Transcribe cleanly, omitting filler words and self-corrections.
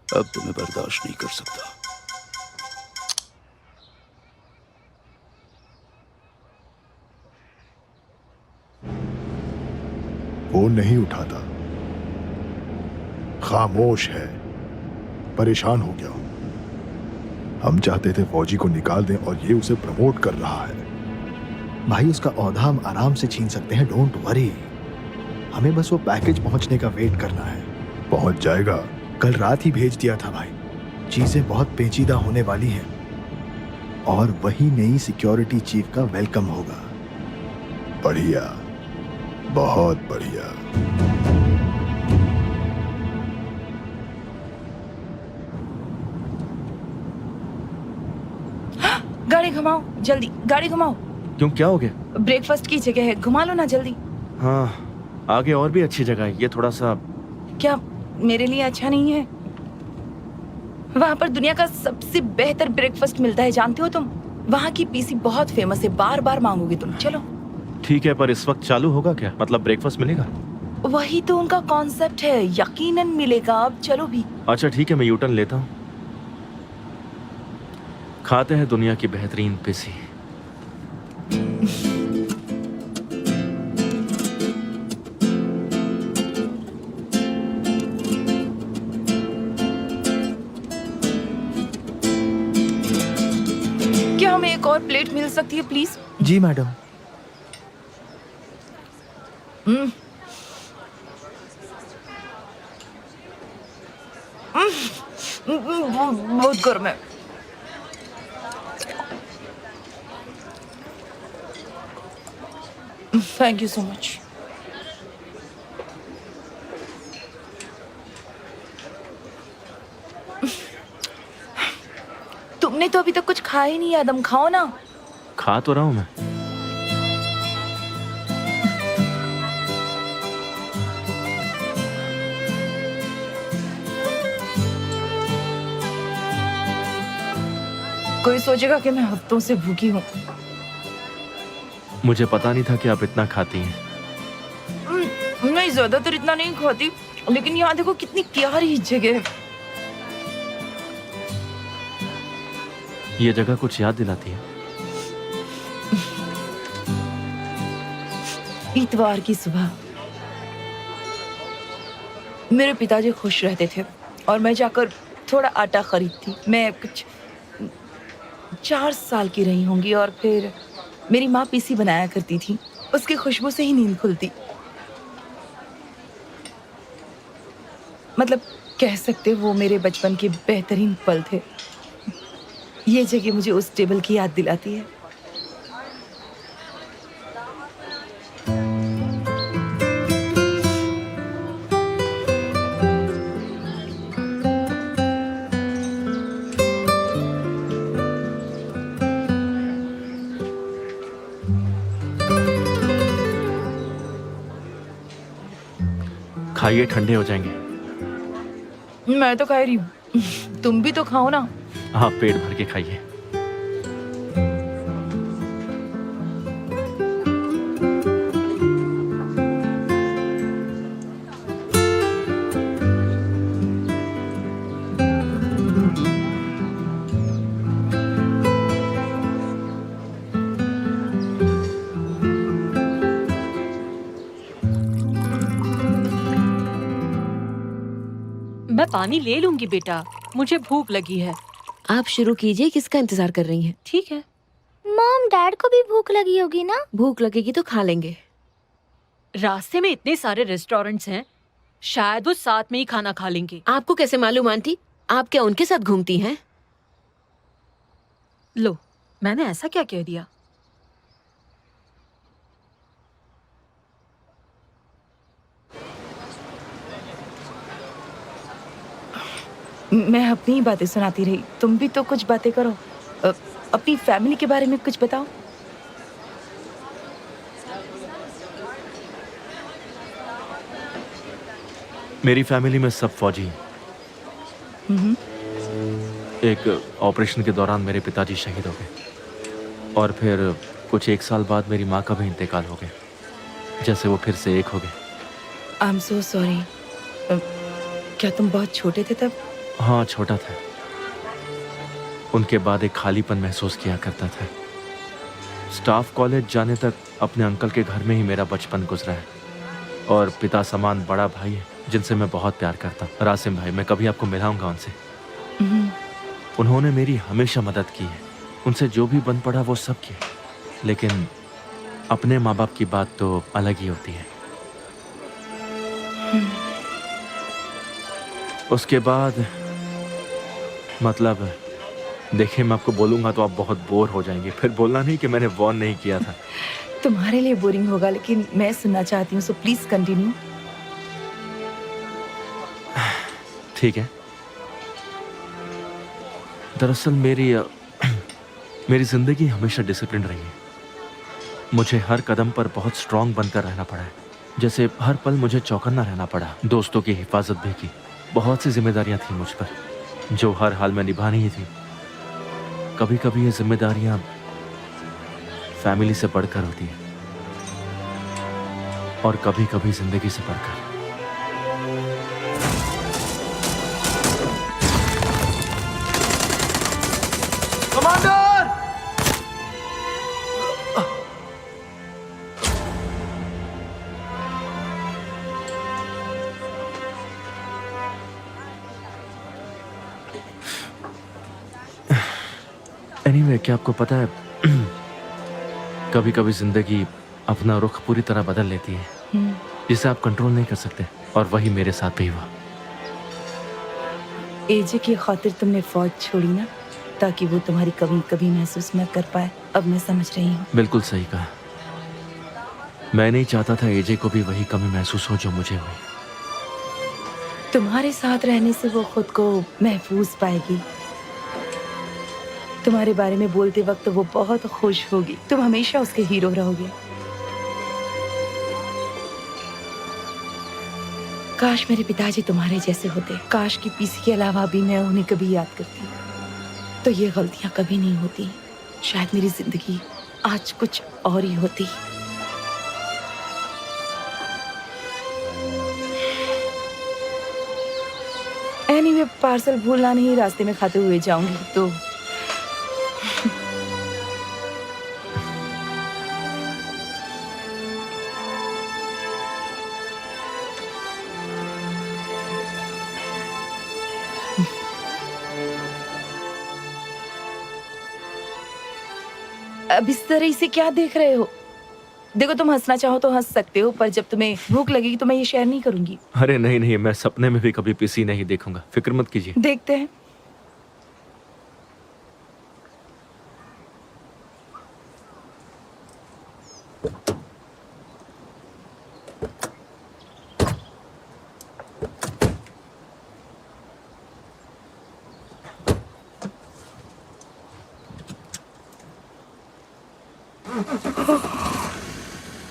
अब तुम्हें बर्दाश्त नहीं कर सकता। फोन नहीं उठाता, खामोश है, परेशान हो गया हूं। हम चाहते थे फौजी को निकाल दें और ये उसे प्रमोट कर रहा है। भाई उसका औहदा हम आराम से छीन सकते हैं, डोंट वरी। हमें बस वो पैकेज पहुंचने का वेट करना है। पहुंच जाएगा। कल रात ही भेज दिया था भाई। चीजें बहुत पेचीदा होने वाली हैं और वही नई सिक्योरिटी चीफ का वेलकम होगा। बढ़िया, बहुत बढ़िया। गाड़ी घुमाओ जल्दी, गाड़ी घुमाओ। क्यों, क्या हो गया? ब्रेकफास्ट की जगह है, घुमा लो ना जल्दी। हाँ, आगे और भी अच्छी जगह है, ये थोड़ा सा। क्या मेरे लिए अच्छा नहीं है? वहाँ पर दुनिया का सबसे बेहतर ब्रेकफास्ट मिलता है, जानते हो तुम? वहाँ की पीसी बहुत फेमस है, बार बार मांगोगे तुम। चलो। ठीक है, पर इस वक्त चालू होगा क्या? मतलब ब्रेकफास्ट मिलेगा? वही तो उनका कॉन्सेप्ट है, यकीनन मिलेगा। अब चलो भी। अच्छा ठीक है, मैं यूटर्न लेता हूँ। खाते हैं दुनिया की बेहतरीन पिसी। क्या हमें एक और प्लेट मिल सकती है प्लीज? Ji madam. बहुत गर्म है। Thank you so much. तुमने तो अभी तक कुछ खाया ही नहीं, आदम, खाओ ना। खा तो रहा हूँ मैं। कोई सोचेगा कि मैं हफ्तों से भूखी हूँ। मुझे पता नहीं था कि आप इतना खाती हैं। मैं ज्यादातर इतना नहीं खाती, लेकिन यहाँ देखो कितनी प्यारी जगह है। ये जगह कुछ याद दिलाती है। इतवार की सुबह मेरे पिताजी खुश रहते थे और मैं जाकर थोड़ा आटा खरीदती। मैं कुछ 4 साल की रही होंगी और फिर मेरी माँ पीसी बनाया करती थी, उसकी खुशबू से ही नींद खुलती। मतलब कह सकते वो मेरे बचपन के बेहतरीन पल थे। ये जगह मुझे उस टेबल की याद दिलाती है। खाइए, ठंडे हो जाएंगे। मैं तो खा रही हूँ, तुम भी तो खाओ ना। आप पेट भर के खाइए। मैं पानी ले लूंगी बेटा, मुझे भूख लगी है। आप शुरू कीजिए, किसका इंतजार कर रही हैं? ठीक है। मॉम, डैड को भी भूख लगी होगी ना? भूख लगेगी तो खा लेंगे। रास्ते में इतने सारे रेस्टोरेंट्स हैं, शायद वो साथ में ही खाना खा लेंगे। आपको कैसे मालूम आंटी? आप क्या उनके साथ घूमती हैं? लो, मैंने ऐसा क्या कह दिया? मैं अपनी ही बातें सुनाती रही, तुम भी तो कुछ बातें करो। अपनी फैमिली के बारे में कुछ बताओ। मेरी फैमिली में सब फौजी हैं। एक ऑपरेशन के दौरान मेरे पिताजी शहीद हो गए और फिर कुछ 1 साल बाद मेरी माँ का भी इंतकाल हो गया, जैसे वो फिर से एक हो गए। I am so sorry. क्या तुम बहुत छोटे थे तब? हाँ, छोटा था। उनके बाद एक खालीपन महसूस किया करता था। स्टाफ कॉलेज जाने तक अपने अंकल के घर में ही मेरा बचपन गुजरा है। और पिता समान बड़ा भाई है जिनसे मैं बहुत प्यार करता हूँ, रासिम भाई। मैं कभी आपको मिलाऊंगा उनसे। उन्होंने मेरी हमेशा मदद की है। उनसे जो भी बन पड़ा वो सब किया। लेकिन अपने माँ बाप की बात तो अलग ही होती है। उसके बाद मतलब देखिए, मैं आपको बोलूंगा तो आप बहुत बोर हो जाएंगे। फिर बोलना नहीं कि मैंने वॉर्न नहीं किया था। तुम्हारे लिए बोरिंग होगा, लेकिन मैं सुनना चाहती हूँ, सो प्लीज कंटिन्यू। ठीक है। दरअसल मेरी जिंदगी हमेशा डिसिप्लिन रही है। मुझे हर कदम पर बहुत स्ट्रांग बनकर रहना पड़ा है। जैसे हर पल मुझे चौकन्ना रहना पड़ा, दोस्तों की हिफाजत भी की। बहुत सी जिम्मेदारियां थी मुझ पर जो हर हाल में निभानी ही थी। कभी कभी ये जिम्मेदारियां फैमिली से बढ़कर होती है और कभी कभी जिंदगी से बढ़कर। कमांडर! एनीवे, क्या आपको पता है कभी कभी जिंदगी अपना रुख पूरी तरह बदल लेती है जिसे आप कंट्रोल नहीं कर सकते। और वही मेरे साथ भी हुआ। एजे की खातिर तुमने फौज छोड़ी ना, ताकि वो तुम्हारी कभी कभी महसूस न कर पाए। अब मैं समझ रही हूँ। बिल्कुल सही कहा। मैं नहीं चाहता था एजे को भी वही कमी महसूस हो जो मुझे हुई। तुम्हारे साथ रहने से वो खुद को महफूज पाएगी। तुम्हारे बारे में बोलते वक्त वो बहुत खुश होगी। तुम हमेशा उसके हीरो रहोगे। काश मेरे पिताजी तुम्हारे जैसे होते। काश की पीसी के अलावा भी मैं उन्हें कभी याद करती, तो ये गलतियां कभी नहीं होती। शायद मेरी जिंदगी आज कुछ और ही होती। एनीवे, पार्सल भूलना नहीं, रास्ते में खाते हुए जाऊंगी तो। अब इस तरह से क्या देख रहे हो? देखो, तुम हंसना चाहो तो हंस सकते हो, पर जब तुम्हें भूख लगेगी तो मैं ये शेयर नहीं करूंगी। अरे नहीं नहीं, मैं सपने में भी कभी पीसी नहीं देखूंगा। फिक्र मत कीजिए। देखते हैं।